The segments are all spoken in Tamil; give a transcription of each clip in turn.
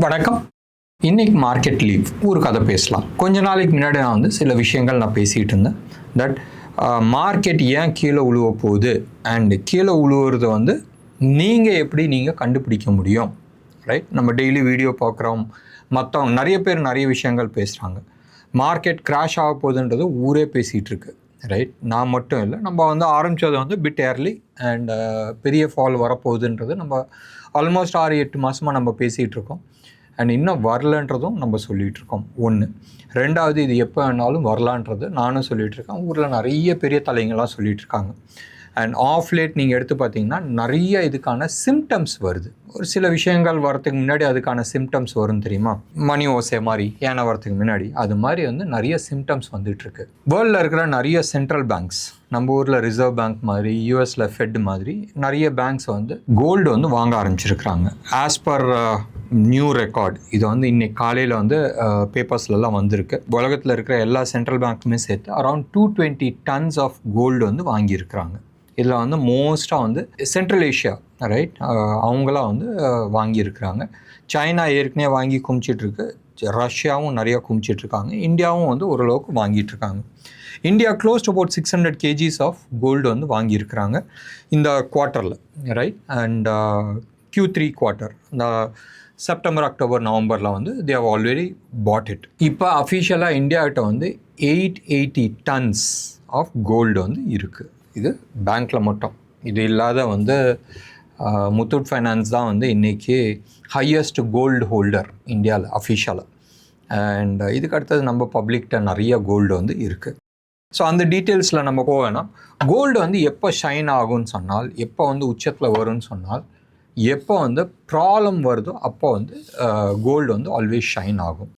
வணக்கம். இன்னைக்கு மார்க்கெட் லீவ் ஒரு கதை பேசலாம். கொஞ்ச நாளைக்கு முன்னாடி நான் சில விஷயங்கள் நான் பேசிகிட்டு இருந்தேன். தட் மார்க்கெட் ஏன் கீழே உழுவ போகுது அண்டு கீழே உழுவுறது நீங்கள் கண்டுபிடிக்க முடியும், ரைட்? நம்ம டெய்லி வீடியோ பார்க்குறோம், மற்றவங்க நிறைய பேர் நிறைய விஷயங்கள் பேசுகிறாங்க. மார்க்கெட் கிராஷ் ஆக போகுதுன்றது ஊரே பேசிகிட்டு இருக்கு, ரைட்? நான் மட்டும் இல்லை, நம்ம ஆரம்பித்தது பிட் ஏர்லி அண்ட் பெரிய ஃபால் வரப்போகுதுன்றது நம்ம ஆல்மோஸ்ட் 6-8 மாதமாக நம்ம பேசிகிட்டு இருக்கோம். அண்ட் இன்னும் வரலன்றதும் நம்ம சொல்லிகிட்ருக்கோம். ஒன்று. ரெண்டாவது, இது எப்போ வேணாலும் வரலான்றது நானும் சொல்லிகிட்ருக்கேன். ஊரில் நிறைய பெரிய தலைங்களாம் சொல்லிகிட்ருக்காங்க. அண்ட் ஆஃப் லேட் நீங்கள் எடுத்து பார்த்தீங்கன்னா நிறைய இதுக்கான சிம்டம்ஸ் வருது. ஒரு சில விஷயங்கள் வரத்துக்கு முன்னாடி அதுக்கான சிம்டம்ஸ் வரும், தெரியுமா? மணி ஓசை மாதிரி ஏன்னா வரத்துக்கு முன்னாடி அது மாதிரி நிறைய சிம்டம்ஸ் வந்துட்டுருக்கு. வேர்ல்டில் இருக்கிற நிறைய சென்ட்ரல் பேங்க்ஸ், நம்ம ஊரில் ரிசர்வ் பேங்க் மாதிரி, யூஎஸில் ஃபெட் மாதிரி நிறைய பேங்க்ஸ் கோல்டு வாங்க ஆரம்பிச்சிருக்கிறாங்க. ஆஸ் பர் நியூ ரெக்கார்ட், இது இன்னைக்கு காலையில் பேப்பர்ஸ்லாம் வந்திருக்கு. உலகத்தில் இருக்கிற எல்லா சென்ட்ரல் பேங்க்குமே சேர்த்து அரௌண்ட் 220 tons ஆஃப் கோல்டு வாங்கியிருக்கிறாங்க. இதில் மோஸ்ட்டாக சென்ட்ரல் ஏஷியா, ரைட், அவங்களாம் வாங்கியிருக்கிறாங்க. சைனா ஏற்கனவே வாங்கி குமிச்சிட்ருக்கு, ரஷ்யாவும் நிறையா குமிச்சிட்ருக்காங்க, இந்தியாவும் ஓரளவுக்கு வாங்கிட்டுருக்காங்க. India close about 600 kgs of gold வாங்கியிருக்கிறாங்க இந்த குவார்ட்டரில், ரைட்? அண்ட் Q3 குவார்ட்டர், இந்த செப்டம்பர், அக்டோபர், நவம்பரில் they have already bought it. இப்போ அஃபிஷியலாக இந்தியாகிட்ட 880 tons ஆஃப் கோல்டு இருக்குது. இது பேங்க்கில் மட்டும். இது இல்லாத முத்தூட் ஃபைனான்ஸ் தான் இன்றைக்கி ஹையஸ்ட் கோல்டு ஹோல்டர் இந்தியாவில் அஃபிஷியலாக. அண்ட் இதுக்கு அடுத்தது நம்ம பப்ளிக்கிட்ட நிறைய கோல்டு இருக்குது. ஸோ அந்த டீட்டெயில்ஸில் நம்ம போவேன்னா, கோல்டு எப்போ ஷைன் ஆகும்னு சொன்னால், எப்போ உச்சத்தில் வரும்னு சொன்னால், எப்போ ப்ராப்ளம் வருதோ அப்போ கோல்டு ஆல்வேஸ் ஷைன் ஆகும்.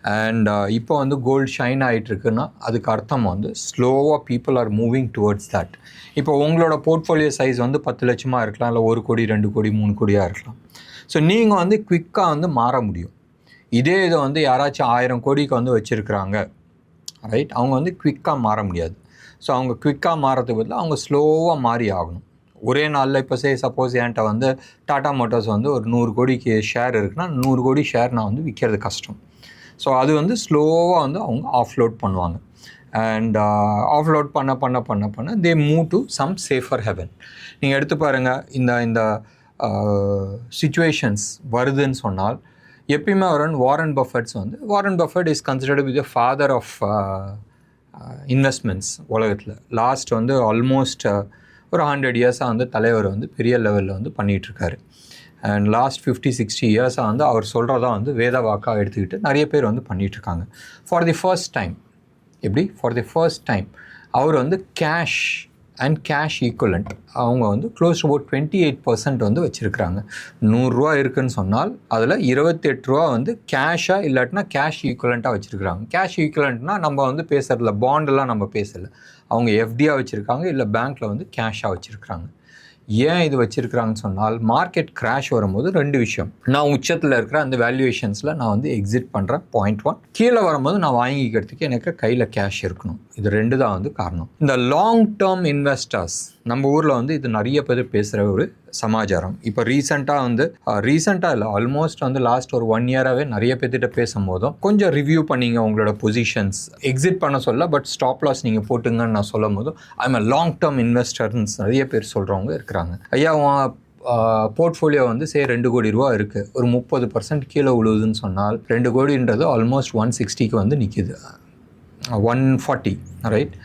அண்ட் இப்போ கோல்டு ஷைன் ஆகிட்டுருக்குன்னா அதுக்கு அர்த்தம் ஸ்லோவாக people are moving towards that. இப்போ உங்களோட போர்ட்ஃபோலியோ சைஸ் 10 லட்சமாக இருக்கலாம், இல்லை 1 கோடி, 2 கோடி, 3 கோடியாக இருக்கலாம். ஸோ நீங்கள் குவிக்காக மாற முடியும். இதே இதை யாராச்சும் 1000 கோடிக்கு வச்சுருக்குறாங்க, ரைட்? அவங்க குவிக்காக மாற முடியாது. ஸோ அவங்க குவிக்காக மாறதுக்கு பதிலாக அவங்க ஸ்லோவாக மாறி ஆகணும். ஒரே நாளில் இப்போ சப்போஸ் என்கிட்ட டாடா மோட்டார்ஸ் ஒரு 100 கோடிக்கு ஷேர் இருக்குன்னா 100 கோடி ஷேர் நான் விற்கிறது கஷ்டம். ஸோ அது ஸ்லோவாக அவங்க ஆஃப்லோட் பண்ணுவாங்க. அண்ட் ஆஃப்லோட் பண்ண they move to some safer haven. நீங்கள் எடுத்து பாருங்கள், இந்த சிச்சுவேஷன்ஸ் வருதுன்னு சொன்னால் எப்பயுமே Warren Buffett's Warren Buffett is considered with the father of investments உலகத்தில். லாஸ்ட் ஆல்மோஸ்ட் ஒரு 100 இயர்ஸாக தலைவர் பெரிய லெவலில் பண்ணிகிட்ருக்காரு. அண்ட் லாஸ்ட் 50-60 இயர்ஸாக அவர் சொல்கிறதா வேத வாக்காக எடுத்துக்கிட்டு நிறைய பேர் பண்ணிகிட்ருக்காங்க. ஃபார் தி ஃபர்ஸ்ட் டைம், எப்படி for the first time our cash and cash equivalent அவங்க க்ளோஸ் டு அபவுட் 28% வச்சுருக்கிறாங்க. 100 ரூபா இருக்குதுன்னு சொன்னால் அதில் 28 ரூபா கேஷாக இல்லாட்டினா கேஷ் ஈக்குவலண்ட்டாக வச்சுருக்கிறாங்க. கேஷ் ஈக்குவலண்ட்னா நம்ம பேசுகிறதில்ல, பாண்டெல்லாம் நம்ம பேசலை, அவங்க எஃப்டியாக வச்சுருக்காங்க, இல்லை பேங்க்கில் கேஷாக வச்சுருக்கிறாங்க. ஏன் இது வச்சுருக்கிறாங்கன்னு சொன்னால், மார்க்கெட் கிராஷ் வரும்போது 2 விஷயம். நான் உச்சத்தில் இருக்கிற அந்த வேல்யூவேஷன்ஸில் நான் எக்ஸிட் பண்ணுறேன், பாயிண்ட் 1. கீழே வரும்போது நான் வாங்கிக்கிறதுக்கு எனக்கு கையில் கேஷ் இருக்கணும். இது 2 தான் காரணம். இந்த லாங் டேர்ம் இன்வெஸ்டர்ஸ் நம்ம ஊரில் இது நிறைய பேர் பேசுகிற ஒரு சமாச்சாரம். இப்போ ரீசெண்டாக இல்லை, ஆல்மோஸ்ட் லாஸ்ட் ஒரு 1 இயராகவே நிறைய பேர்த்திட்ட பேசும்போதும் கொஞ்சம் ரிவ்யூ பண்ணிங்க உங்களோட பொசிஷன்ஸ், எக்ஸிட் பண்ண சொல்ல, பட் ஸ்டாப் லாஸ் நீங்கள் போட்டுங்கன்னு நான் சொல்லும் போதும் ஐம் அ லாங் டேர்ம் இன்வெஸ்டர்னு நிறைய பேர் சொல்கிறவங்க இருக்கிறாங்க. ஐயா, போர்ட்ஃபோலியோ 2 கோடி ரூபா இருக்குது, ஒரு 30% கீழே விழுவுதுன்னு சொன்னால் 2 கோடின்றது ஆல்மோஸ்ட் 160க்கு நிற்கிது, 140, ரைட்?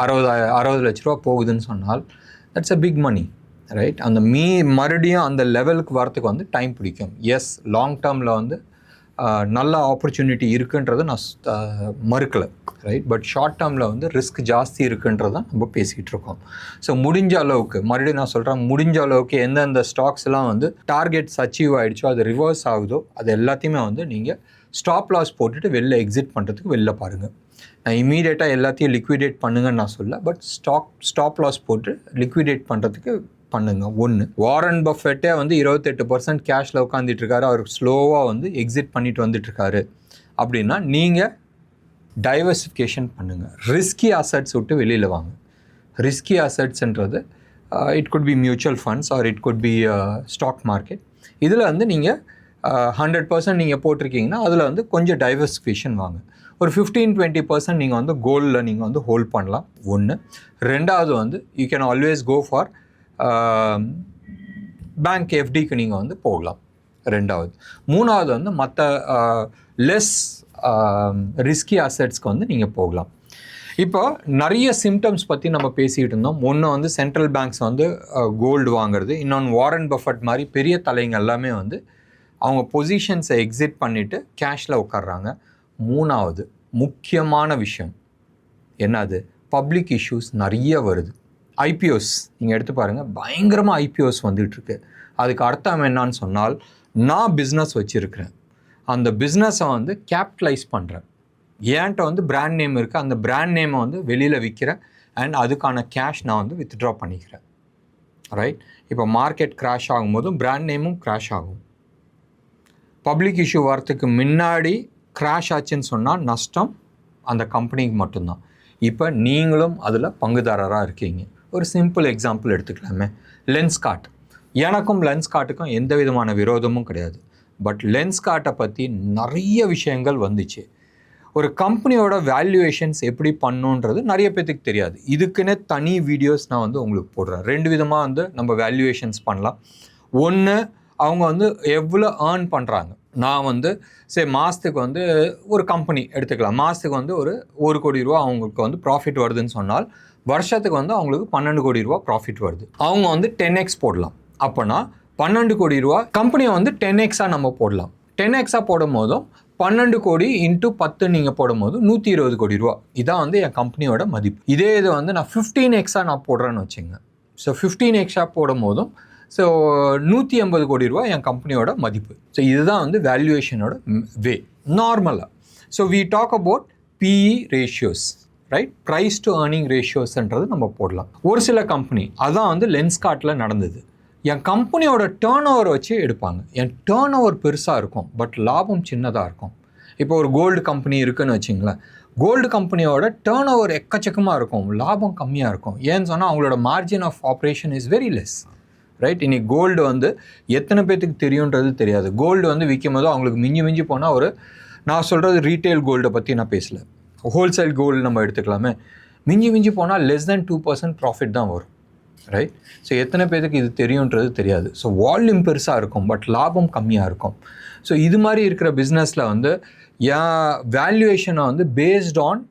60 லட்ச ரூபா போகுதுன்னு சொன்னால் that's a big money, right? அந்த மறுபடியும் அந்த லெவலுக்கு வரத்துக்கு டைம் பிடிக்கும். எஸ், லாங் டேர்மில் நல்ல ஆப்பர்ச்சுனிட்டி இருக்குன்றது நான் மறுக்கலை, ரைட்? பட் ஷார்ட் டேர்மில் ரிஸ்க் ஜாஸ்தி இருக்குன்றது தான் நம்ம பேசிகிட்டு இருக்கோம். ஸோ முடிஞ்ச அளவுக்கு, மறுபடியும் நான் சொல்கிறேன், முடிஞ்ச அளவுக்கு எந்தெந்த ஸ்டாக்ஸ்லாம் டார்கெட்ஸ் அச்சீவ் ஆகிடுச்சோ, அது ரிவர்ஸ் ஆகுதோ, அது எல்லாத்தையுமே நீங்கள் ஸ்டாப் லாஸ் போட்டுட்டு வெளில எக்ஸிட் பண்ணுறதுக்கு வெளில பாருங்கள். நான் இமீடியட்டாக எல்லாத்தையும் லிக்விடேட் பண்ணுங்கன்னு நான் சொல்ல, பட் ஸ்டாப் லாஸ் போட்டு லிக்விடேட் பண்ணுறதுக்கு பண்ணுங்க. 1. வாரன் பஃபெட்டே 28% கேஷில் உட்காந்துட்டு இருக்காரு, அவர் ஸ்லோவாக எக்ஸிட் பண்ணிட்டு வந்துட்டுருக்காரு அப்படின்னா நீங்கள் டைவர்சிஃபிகேஷன் பண்ணுங்கள். ரிஸ்கி அசட்ஸ் விட்டு வெளியில் வாங்க. ரிஸ்கி அசட்ஸ்ன்றது it could be mutual funds or it could be stock market. இதில் நீங்கள் 100% நீங்கள் போட்டிருக்கீங்கன்னா அதில் வந்து கொஞ்சம் டைவர்சிஃபிகேஷன் வாங்க. ஒரு 15-20% நீங்கள் வந்து கோல்டில் நீங்கள் வந்து ஹோல்ட் பண்ணலாம். ஒன்று. ரெண்டாவது வந்து you can always go for bank எஃப்டிக்கு நீங்கள் வந்து போகலாம். ரெண்டாவது. மூணாவது வந்து மற்ற லெஸ் ரிஸ்கி அசெட்ஸ்க்கு வந்து நீங்கள் போகலாம். இப்போ நிறைய சிம்டம்ஸ் பற்றி நம்ம பேசிகிட்டு இருந்தோம். ஒன்று வந்து சென்ட்ரல் பேங்க்ஸ் வந்து கோல்டு வாங்குறது, இன்னொன்று வாரன் பஃபட் மாதிரி பெரிய தலைங்க எல்லாமே வந்து அவங்க பொசிஷன்ஸை எக்ஸிட் பண்ணிவிட்டு கேஷில் உட்கார்றாங்க. மூணாவது முக்கியமான விஷயம் என்னது, பப்ளிக் இஷ்யூஸ் நிறைய வருது. ஐபிஓஸ் நீங்கள் எடுத்து பாருங்கள், பயங்கரமாக ஐபிஓஸ் வந்துகிட்ருக்கு. அதுக்கு அர்த்தம் என்னான்னு சொன்னால், நான் பிஸ்னஸ் வச்சுருக்கிறேன், அந்த பிஸ்னஸை வந்து கேபிட்டலைஸ் பண்ணுறேன், ஏன்ட்ட வந்து பிராண்ட் நேம் இருக்குது, அந்த பிராண்ட் நேமை வந்து வெளியில் விற்கிறேன் அண்ட் அதுக்கான கேஷ் நான் வந்து வித்ட்ரா பண்ணிக்கிறேன். ரைட்? இப்போ மார்க்கெட் கிராஷ் ஆகும்போதும் பிராண்ட் நேமும் கிராஷ் ஆகும். பப்ளிக் இஷ்யூ வரத்துக்கு முன்னாடி கிராஷ் ஆச்சுன்னு சொன்னால் நஷ்டம் அந்த கம்பெனிக்கு மட்டும்தான். இப்போ நீங்களும் அதில் பங்குதாரராக இருக்கீங்க. ஒரு சிம்பிள் எக்ஸாம்பிள் எடுத்துக்கலாமே, லென்ஸ்கார்ட். எனக்கும் லென்ஸ்கார்ட்டுக்கும் எந்த விதமான விரோதமும் கிடையாது. பட் லென்ஸ்கார்ட்டை பற்றி நிறைய விஷயங்கள் வந்துச்சு. ஒரு கம்பெனியோட வேல்யூவேஷன்ஸ் எப்படி பண்ணுன்றது நிறைய பேத்துக்கு தெரியாது. இதுக்குன்னே தனி வீடியோஸ் நான் வந்து உங்களுக்கு போடுறேன். 2 விதமாக வந்து நம்ம வேல்யூவேஷன்ஸ் பண்ணலாம். ஒன்று, அவங்க வந்து எவ்வளோ ஏர்ன் பண்ணுறாங்க. நான் வந்து மாதத்துக்கு வந்து ஒரு கம்பெனி எடுத்துக்கலாம், மாதத்துக்கு வந்து ஒரு 1 கோடி ரூபா அவங்களுக்கு வந்து ப்ராஃபிட் வருதுன்னு சொன்னால், வருஷத்துக்கு வந்து அவங்களுக்கு 12 கோடி ரூபா ப்ராஃபிட் வருது. அவங்க வந்து 10x போடலாம். அப்போனா 12 கோடி ரூபா கம்பெனியை வந்து 10xாக நம்ம போடலாம். 10xாக போடும் போதும் 12 கோடி இன்ட்டு 10 நீங்கள் போடும்போது 120 கோடி ரூபா. இதான் வந்து என் கம்பெனியோட மதிப்பு. இதே இது வந்து நான் 15xாக நான் போடுறேன்னு வச்சுங்க. ஸோ 15xாக போடும் போதும் 180 கோடி ரூபா என் கம்பெனியோட மதிப்பு. ஸோ இதுதான் வந்து வேல்யூவேஷனோட வே நார்மலாக. So we talk about PE ratios, right? Price to earning ரேஷியோஸ்ன்றது நம்ம போடலாம். ஒரு சில கம்பெனி அதான் வந்து லென்ஸ்கார்ட்டில் நடந்தது. என் கம்பெனியோட டேர்ன் ஓவர் வச்சு எடுப்பாங்க. என் டேர்ன் ஓவர் பெருசாக இருக்கும், பட் லாபம் சின்னதாக இருக்கும். இப்போ ஒரு கோல்டு கம்பெனி இருக்குதுன்னு வச்சிங்களேன், கோல்டு கம்பெனியோட டேர்ன் ஓவர் எக்கச்சக்கமாக இருக்கும், லாபம் கம்மியாக இருக்கும். ஏன்னு சொன்னால் அவங்களோட margin of operation is very less. Right? இன்னைக்கு கோல்டு வந்து எத்தனை பேத்துக்கு தெரியுன்றது தெரியாது. கோல்டு வந்து விற்கும் போது அவங்களுக்கு மிஞ்சி போனால் ஒரு, நான் சொல்கிறது ரீட்டைல் கோல்டை பற்றி நான் பேசல, ஹோல்சேல் கோல்டு நம்ம எடுத்துக்கலாமே, மிஞ்சி போனால் less than 2% ப்ராஃபிட் தான் வரும். ரைட்? ஸோ எத்தனை பேருக்கு இது தெரியுன்றது தெரியாது. ஸோ வால்யூம் பெருசாக இருக்கும், பட் லாபம் கம்மியாக இருக்கும். ஸோ இது மாதிரி இருக்கிற பிஸ்னஸில் வந்து என் வேல்யூவேஷனை வந்து பேஸ்ட் ஆன்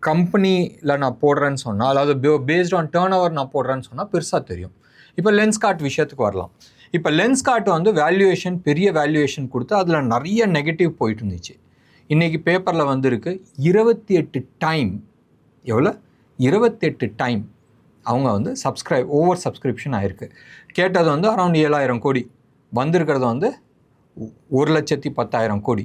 கம்பெனியில் நான் போடுறேன்னு சொன்னால், அதாவது பேஸ்ட் ஆன் டேர்ன் ஓவர் நான் போடுறேன்னு சொன்னால் பெருசாக தெரியும். இப்போ லென்ஸ்கார்ட் விஷயத்துக்கு வரலாம். இப்போ லென்ஸ்கார்ட் வந்து வேல்யூவேஷன், பெரிய வேல்யூவேஷன் கொடுத்து அதில் நிறைய நெகட்டிவ் போயிட்டு இருந்துச்சு. இன்றைக்கி பேப்பரில் வந்துருக்கு 28 டைம், எவ்வளோ? 28 டைம் அவங்க வந்து ஓவர் சப்ஸ்கிரிப்ஷன் ஆகிருக்கு. கேட்டது வந்து அரௌண்ட் 7,000 கோடி, வந்திருக்கிறது வந்து 1,10,000 கோடி.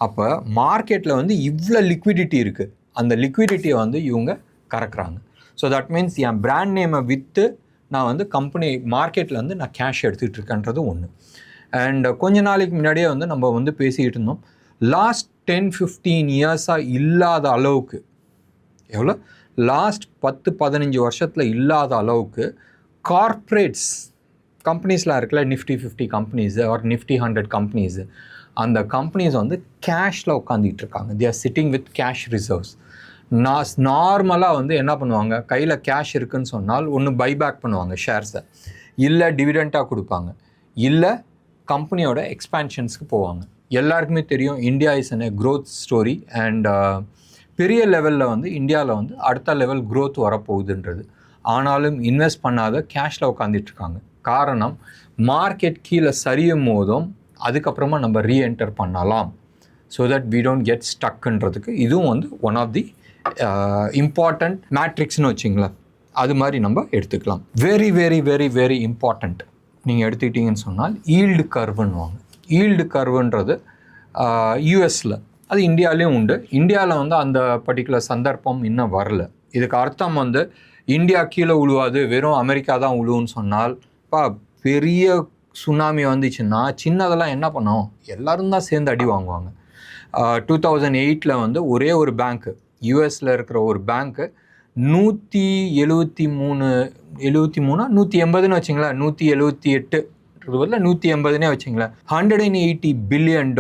அப்போ மார்க்கெட்டில் வந்து இவ்வளோ லிக்விடிட்டி இருக்குது. அந்த லிக்விடிட்டியை வந்து இவங்க கறக்குறாங்க. ஸோ தட் மீன்ஸ் என் பிராண்ட் நேமை விற்று நான் வந்து கம்பெனி மார்க்கெட்டில் வந்து நான் கேஷ் எடுத்துகிட்டு இருக்கேன்றது ஒன்று. அண்ட் கொஞ்ச நாளைக்கு முன்னாடியே வந்து நம்ம வந்து பேசிக்கிட்டு இருந்தோம், லாஸ்ட் 10-15 இயர்ஸாக இல்லாத அளவுக்கு, எவ்வளோ? லாஸ்ட் 10-15 வருஷத்தில் இல்லாத அளவுக்கு கார்ப்பரேட்ஸ் கம்பெனிஸ்லாம் இருக்குல்ல, Nifty 50 companies or Nifty 100 companies, அந்த கம்பெனிஸ் வந்து கேஷில் உட்காந்துட்டு இருக்காங்க. They are sitting with cash reserves. நார்மலாக வந்து என்ன பண்ணுவாங்க, கையில் கேஷ் இருக்குதுன்னு சொன்னால் ஒன்று பைபேக் பண்ணுவாங்க ஷேர்ஸை, இல்லை டிவிடெண்ட்டாக கொடுப்பாங்க, இல்லை கம்பெனியோட எக்ஸ்பேன்ஷன்ஸ்க்கு போவாங்க. எல்லாருக்குமே தெரியும் India is a growth story and பெரிய லெவலில் வந்து இந்தியாவில் வந்து அடுத்த லெவல் க்ரோத் வரப்போகுதுன்றது. ஆனாலும் இன்வெஸ்ட் பண்ணாத கேஷில் உட்காந்துட்ருக்காங்க. காரணம், மார்க்கெட் கீழே சரியும் போதும் அதுக்கப்புறமா நம்ம ரீஎன்டர் பண்ணலாம், so that we don't get ஸ்டக்குன்றதுக்கு இதுவும் வந்து ஒன் ஆஃப் தி இம்பார்ட்டண்ட் மேட்ரிக்ஸ்னு வச்சிங்களேன். அது மாதிரி நம்ம எடுத்துக்கலாம். Very very very very important நீங்கள் எடுத்துக்கிட்டிங்கன்னு சொன்னால் ஈல்டு கர்வுன்னுவாங்க. ஈல்டு கர்வுன்றது யூஎஸில், அது இந்தியாவிலையும் உண்டு. இந்தியாவில் வந்து அந்த பர்டிகுலர் சந்தர்ப்பம் இன்னும் வரல. இதுக்கு அர்த்தம் வந்து இந்தியா கீழே உழுவாது, வெறும் அமெரிக்கா தான் உழுவுன்னு சொன்னால், பெரிய சுனாமி வந்துச்சுன்னா சின்னதெல்லாம் என்ன பண்ணோம், எல்லோரும் தான் சேர்ந்து அடி வாங்குவாங்க. 2008 வந்து ஒரே ஒரு பேங்க்கு, யூஎஸில் இருக்கிற ஒரு பேங்க்கு 173 180ன்னு வச்சிங்களேன், 178 இருக்கிறது பதில் 180 வச்சுங்களேன். $180 பில்லியன்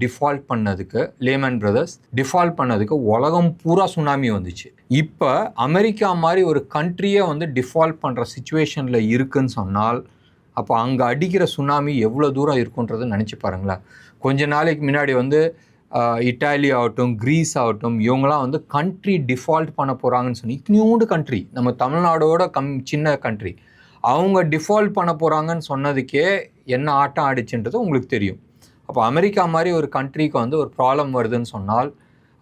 டிஃபால்ட் பண்ணதுக்கு லேமன் பிரதர்ஸ் டிஃபால்ட் பண்ணதுக்கு உலகம் பூரா சுனாமி வந்துச்சு. இப்போ அமெரிக்கா மாதிரி ஒரு கண்ட்ரியே வந்து டிஃபால்ட் பண்ணுற சுச்சுவேஷனில் இருக்குன்னு சொன்னால் அப்போ அங்கே அடிக்கிற சுனாமி எவ்வளோ தூரம் இருக்குன்றதை நினச்சி பாருங்களேன். கொஞ்ச நாளைக்கு முன்னாடி வந்து இட்டாலி ஆகட்டும், கிரீஸ் ஆகட்டும், இவங்களாம் வந்து கண்ட்ரி டிஃபால்ட் பண்ண போகிறாங்கன்னு சொல்லி, இத்தனையோண்டு கண்ட்ரி, நம்ம தமிழ்நாடோட சின்ன கண்ட்ரி, அவங்க டிஃபால்ட் பண்ண போகிறாங்கன்னு சொன்னதுக்கே என்ன ஆட்டம் ஆடிச்சுன்றது உங்களுக்கு தெரியும். அப்போ அமெரிக்கா மாதிரி ஒரு கண்ட்ரிக்கு வந்து ஒரு ப்ராப்ளம் வருதுன்னு சொன்னால்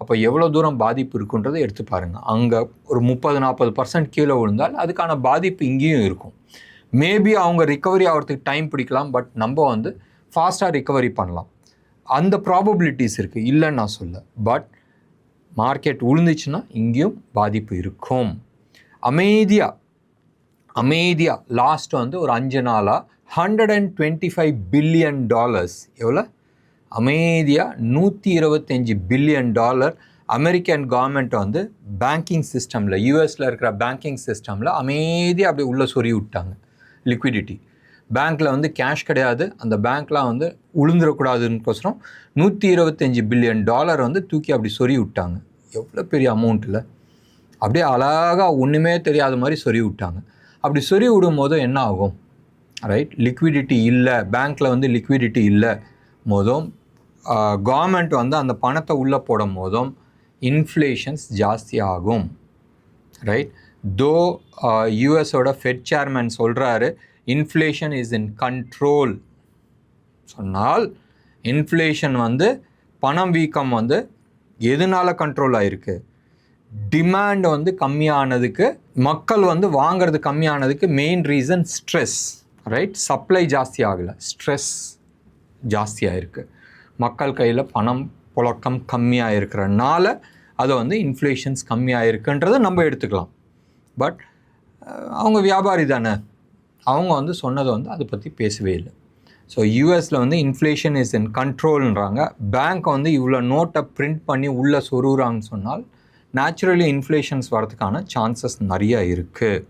அப்போ எவ்வளோ தூரம் பாதிப்பு இருக்குன்றதை எடுத்து பாருங்கள். அங்கே ஒரு 30-40% கீழே விழுந்தால் அதுக்கான பாதிப்பு இங்கேயும் இருக்கும். மேபி அவங்க ரிக்கவரி ஆகிறதுக்கு டைம் பிடிக்கலாம், பட் நம்ம வந்து ஃபாஸ்ட்டாக ரிக்கவரி பண்ணலாம். அந்த ப்ராபபிலிட்டிஸ் இருக்குது, இல்லைன்னு நான் சொல்ல. பட் மார்க்கெட் விழுந்துச்சுன்னா இங்கேயும் பாதிப்பு இருக்கும். அமைதியாக லாஸ்ட் வந்து ஒரு 5 நாளாக $125 பில்லியன், எவ்வளோ அமைதியாக $125 பில்லியன் அமெரிக்கன் கவர்மெண்ட் வந்து பேங்கிங் சிஸ்டமில், யூஎஸில் இருக்கிற பேங்கிங் சிஸ்டமில் அமைதியாக அப்படியே உள்ளே சொறி விட்டாங்க. லிக்விடிட்டி பேங்க்கில் வந்து கேஷ் கிடையாது, அந்த பேங்க்லாம் வந்து உளுந்துடக்கூடாதுன்னுக்கோசரம் $125 பில்லியன் வந்து தூக்கி அப்படி சொறி விட்டாங்க. எவ்வளோ பெரிய அமௌண்ட்டில் அப்படியே அழகாக ஒன்றுமே தெரியாத மாதிரி சொறி விட்டாங்க. அப்படி சொறி விடும் போதும் என்ன ஆகும், ரைட்? லிக்விடிட்டி இல்லை, பேங்க்கில் வந்து லிக்விடிட்டி இல்லை போதும், கவர்மெண்ட் வந்து அந்த பணத்தை உள்ளே போடும் போதும் இன்ஃப்ளேஷன்ஸ் ஜாஸ்தி ஆகும், ரைட்? தோ யூஎஸோட ஃபெட் சேர்மன் சொல்கிறாரு இன்ஃப்ளேஷன் இஸ் இன் கண்ட்ரோல் சொன்னால், இன்ஃப்ளேஷன் வந்து பணம் வீக்கம் வந்து எதனால கண்ட்ரோல் ஆகிருக்கு? டிமாண்ட் வந்து கம்மியானதுக்கு, மக்கள் வந்து வாங்கிறது கம்மியானதுக்கு main reason stress, right? Supply ஜாஸ்தி ஆகலை, ஸ்ட்ரெஸ் ஜாஸ்தியாக இருக்குது. மக்கள் கையில் பணம் புழக்கம் கம்மியாக இருக்கிறனால அது வந்து இன்ஃப்ளேஷன்ஸ் கம்மியாக இருக்குன்றதை நம்ம எடுத்துக்கலாம். பட் அவங்க வியாபாரி தானே, அவங்க வந்து சொன்னதை வந்து அதை பற்றி பேசவே இல்லை. ஸோ யூஎஸில் வந்து இன்ஃப்ளேஷன் இஸ் இன் கண்ட்ரோல்ன்றாங்க. பேங்க் வந்து இவ்வளோ நோட்டை பிரிண்ட் பண்ணி உள்ளே சொருகிறாங்கன்னு சொன்னால் நேச்சுரலி இன்ஃப்ளேஷன்ஸ் வரதுக்கான சான்சஸ் நிறையா இருக்குது.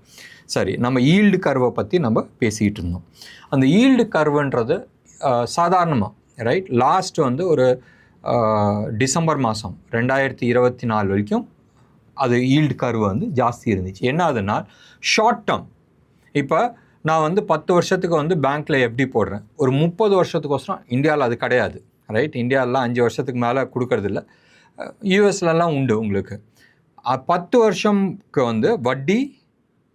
சரி, நம்ம ஈல்டு கர்வை பற்றி நம்ம பேசிகிட்டு இருந்தோம். அந்த ஈல்டு கர்வுன்றது சாதாரணமாக, ரைட், லாஸ்ட் வந்து ஒரு டிசம்பர் மாதம் 2024 வரைக்கும் அது ஈல்டு கர்வு வந்து ஜாஸ்தி இருந்துச்சு. என்ன ஆகுதுன்னா, ஷார்ட் டேர்ம், இப்போ நான் வந்து 10 வருஷத்துக்கு வந்து பேங்க்கில் எஃப்டி போடுறேன், ஒரு 30 வருஷத்துக்கோசரம். இந்தியாவில் அது கிடையாது, ரைட்? இந்தியாவிலாம் 5 வருஷத்துக்கு மேலே கொடுக்கறதில்ல, யூஎஸ்லலாம் உண்டு உங்களுக்கு. 10 வருஷம்க்கு வந்து வட்டி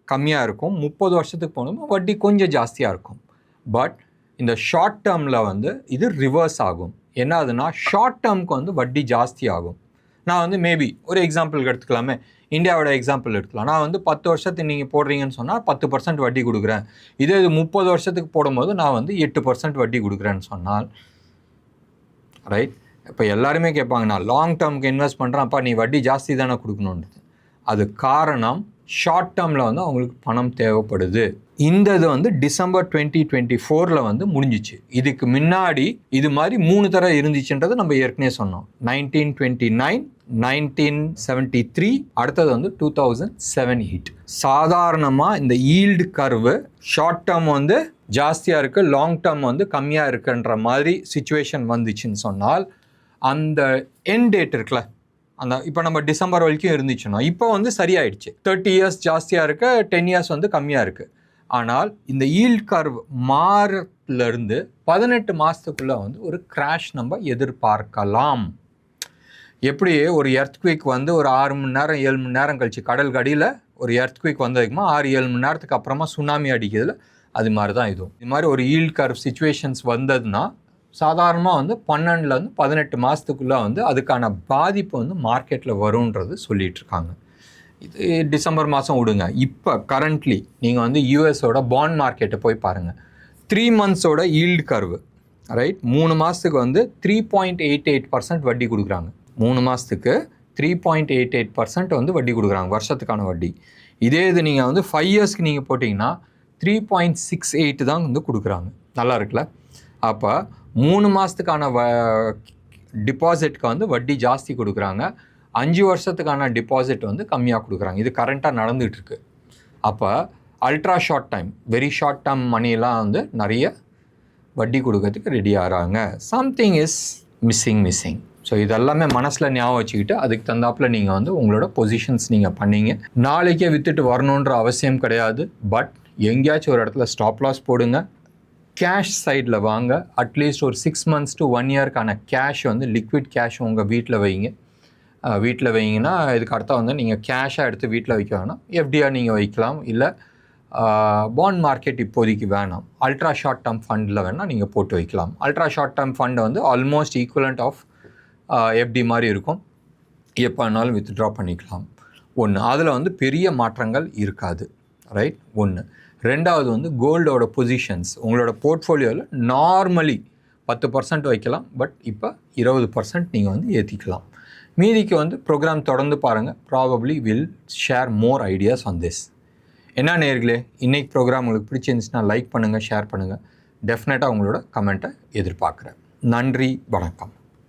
கம்மியாக இருக்கும், 30 வருஷத்துக்கு போனோம்னா வட்டி கொஞ்சம் ஜாஸ்தியாக இருக்கும். பட் இந்த ஷார்ட் டேர்மில் வந்து இது ரிவர்ஸ் ஆகும். என்ன ஆகுதுன்னா, ஷார்ட் டேர்முக்கு வந்து வட்டி ஜாஸ்தி ஆகும். நான் வந்து மேபி ஒரு எக்ஸாம்பிளுக்கு எடுத்துக்கலாமே, இந்தியாவோட எக்ஸாம்பிள் எடுத்துக்கலாம். நான் வந்து 10 வருஷத்துக்கு நீங்கள் போடுறீங்கன்னு சொன்னால் 10% வட்டி கொடுக்குறேன். இதே இது 30 வருஷத்துக்கு போடும்போது நான் வந்து 8% வட்டி கொடுக்குறேன்னு சொன்னால், ரைட்? இப்போ எல்லாருமே கேட்பாங்க, நான் லாங் டேர்முக்கு இன்வெஸ்ட் பண்ணுறேன், அப்பா நீ வட்டி ஜாஸ்தி தானே கொடுக்கணுன்றது. அது காரணம் ஷார்ட் டேர்மில் வந்து அவங்களுக்கு பணம் தேவைப்படுது. இந்த இது வந்து டிசம்பர் 2024 வந்து முடிஞ்சிச்சு. இதுக்கு முன்னாடி இது மாதிரி 3 தடவை இருந்துச்சுன்றது நம்ம ஏற்கனவே சொன்னோம். 1929, 1973, அடுத்தது வந்து 2007-8. சாதாரணமாக இந்த ஈல்டு கர்வு ஷார்ட் டேர்ம் வந்து ஜாஸ்தியாக இருக்குது, லாங் டேர்ம் வந்து கம்மியாக இருக்குன்ற மாதிரி சிச்சுவேஷன் வந்துச்சுன்னு சொன்னால், அந்த எண்ட் டேட் இருக்குல்ல, அந்த இப்போ நம்ம டிசம்பர் வரைக்கும் இருந்துச்சுன்னா இப்போ வந்து சரியாயிடுச்சு. 30 இயர்ஸ் ஜாஸ்தியாக இருக்குது, 10 இயர்ஸ் வந்து கம்மியாக இருக்குது. ஆனால் இந்த ஈல்ட் கர்வ் மாறத்துலேருந்து 18 மாதத்துக்குள்ளே வந்து ஒரு கிராஷ் நம்ம எதிர்பார்க்கலாம். எப்படி ஒரு எர்த்குவிக் வந்து ஒரு 6 மணி நேரம் 7 மணி நேரம் கழிச்சு கடல் கடியில் ஒரு எர்த்குவிக் வந்ததுக்குமா 6-7 மணி நேரத்துக்கு அப்புறமா சுனாமி அடிக்கிறதுல, அது மாதிரி தான் இதுவும். இது மாதிரி ஒரு ஈல்ட் கர்வ் சிச்சுவேஷன்ஸ் வந்ததுன்னா சாதாரணமாக வந்து 12 to 18 மாதத்துக்குள்ளே வந்து அதுக்கான பாதிப்பு வந்து மார்க்கெட்டில் வரும்ன்றது சொல்லிகிட்டு இருக்காங்க. இது டிசம்பர் மாதம் விடுங்க. இப்போ கரண்ட்லி நீங்கள் வந்து யூஎஸோட பாண்ட் மார்க்கெட்டை போய் பாருங்கள். 3 monthsோட ஈல்டு கர்வு, ரைட், 3 மாதத்துக்கு வந்து 3.88% வட்டி கொடுக்குறாங்க. 3 மாதத்துக்கு 3.88% வந்து வட்டி கொடுக்குறாங்க, வருஷத்துக்கான வட்டி. இதே இது நீங்கள் வந்து 5 இயர்ஸ்க்கு நீங்கள் போட்டிங்கன்னா 3.68 தான் வந்து கொடுக்குறாங்க. நல்லா இருக்குல்ல? அப்போ 3 மாதத்துக்கான டிபாசிட்க்கு வந்து வட்டி ஜாஸ்தி கொடுக்குறாங்க, 5 வருஷத்துக்கான டிபாசிட் வந்து கம்மியாக கொடுக்குறாங்க. இது கரண்ட்டாக நடந்துகிட்ருக்கு. அப்போ ultra short time, very short term மணியெல்லாம் வந்து நிறைய வட்டி கொடுக்கறதுக்கு ரெடி ஆகிறாங்க. Something is missing. ஸோ இதெல்லாமே மனசில் ஞாபகம் வச்சுக்கிட்டு அதுக்கு தந்தாப்பில் நீங்கள் வந்து உங்களோட பொசிஷன்ஸ் நீங்கள் பண்ணீங்க. நாளைக்கே விற்றுட்டு வரணுன்ற அவசியம் கிடையாது. பட் எங்கேயாச்சும் ஒரு இடத்துல ஸ்டாப் லாஸ் போடுங்க. கேஷ் சைடில் வாங்க. அட்லீஸ்ட் ஒரு 6 months to 1 yearக்கான கேஷ் வந்து லிக்விட் கேஷ் உங்கள் வீட்டில் வைங்க. வீட்டில் வைங்கன்னா இதுக்கு அர்த்தம் வந்து நீங்கள் கேஷாக எடுத்து வீட்டில் வைக்க வேணாம். எஃப்டிஆர் நீங்கள் வைக்கலாம். இல்லை பாண்ட் மார்க்கெட் இப்போதைக்கு வேணாம். அல்ட்ரா ஷார்ட் டேர்ம் ஃபண்டில் வேணால் நீங்கள் போட்டு வைக்கலாம். அல்ட்ரா ஷார்ட் டேர்ம் ஃபண்டு வந்து ஆல்மோஸ்ட் ஈக்குவலண்ட் ஆஃப் எஃப்டி மாதிரி இருக்கும். எப்போ வேணாலும் வித்ட்ரா பண்ணிக்கலாம். ஒன்று, அதில் வந்து பெரிய மாற்றங்கள் இருக்காது. ரைட், ஒன்று. ரெண்டாவது வந்து கோல்டோட பொசிஷன்ஸ் உங்களோட போர்ட்ஃபோலியோவில் நார்மலி 10% வைக்கலாம். பட் இப்போ 20% நீங்கள் வந்து ஏற்றிக்கலாம். மீதிக்கு வந்து ப்ரோக்ராம் தொடர்ந்து பாருங்கள். Probably will share more ideas on this. என்ன நேயர்களே, இன்றைக்கி ப்ரோக்ராம் உங்களுக்கு பிடிச்சிருந்துச்சுன்னா லைக் பண்ணுங்கள், ஷேர் பண்ணுங்கள். டெஃபினட்டாக உங்களோட கமெண்ட்டை எதிர்பார்க்குறேன். நன்றி, வணக்கம்.